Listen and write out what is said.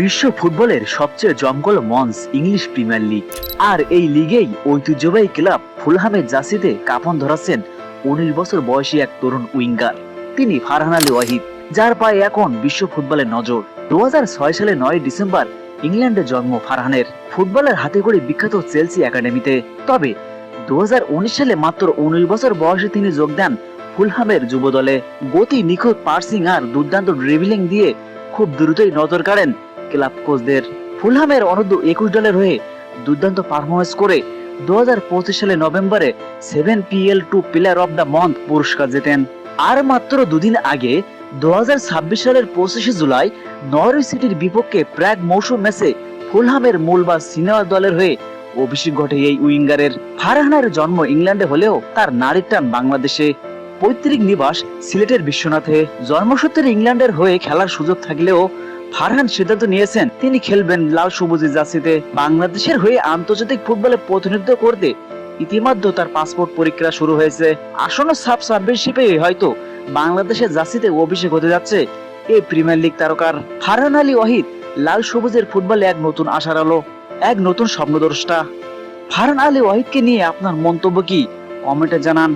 বিশ্ব ফুটবলের সবচেয়ে জমকালো মঞ্চ ইংলিশ প্রিমিয়ার লিগ। আর এই লিগেই ঐতিহ্যবাহী ক্লাব ফুলহামের জার্সিতে কাঁপন ধরাচ্ছেন 19 বছর বয়সী এক তরুণ উইঙ্গার। তিনি ফারহান আলী ওয়াহিদ, যার পায়ে এখন বিশ্ব ফুটবলের নজর। 2006 সালে 9 ডিসেম্বর ইংল্যান্ডে জন্ম ফারহানের। ফুটবলের হাতে করে বিখ্যাত চেলসি একাডেমিতে। তবে 2019 সালে মাত্র 19 বছর বয়সে তিনি যোগ দেন ফুলহামের যুব দলে। গতি, নিখুঁত পার্সিং আর দুর্দান্ত ড্রিবলিং দিয়ে খুব দ্রুতই নজর কাড়েন ক্লাব কোচদের। ফুলহামের অনূর্ধ্ব 21 দলের হয়ে দুর্দান্ত পারফরমেন্স করে 2025 সালে নভেম্বরে 7PL2 player of the month পুরস্কার জেতেন। আর মাত্র দুদিন আগে 2026 সালের 25 জুলাই নরউইচ সিটির বিপক্ষে প্রাক মৌসুম ম্যাচে ফুলহামের মূল বা সিনিয়র দলের হয়ে অভিষেক ঘটে এই উইঙ্গারের। ফারহানের জন্ম ইংল্যান্ডে হলেও তার নারীর টান বাংলাদেশে। পৈতৃক নিবাস সিলেটের বিশ্বনাথে। জন্মসূত্রে ইংল্যান্ডের হয়ে খেলার সুযোগ থাকলেও ফারহান সিদ্ধান্ত নিয়েছেন তিনি খেলবেন লাল সবুজের জার্সিতে। বাংলাদেশের হয়ে আন্তর্জাতিক ফুটবলে প্রতিনিধিত্ব করতে ইতিমধ্যে তার পাসপোর্ট পরীক্ষা শুরু হয়েছে। আসন্ন সাব চ্যাম্পিয়নশিপে হয়তো বাংলাদেশের জার্সিতে অভিষেক হতে যাচ্ছে এই প্রিমিয়ার লিগ তারকার। ফারহান আলী ওয়াহিদ লাল সবুজের ফুটবলে এক নতুন আশার আলো, এক নতুন স্বপ্নদ্রষ্টা। ফারহান আলী ওয়াহিদকে নিয়ে আপনার মন্তব্য কি? কমেন্টে জানান।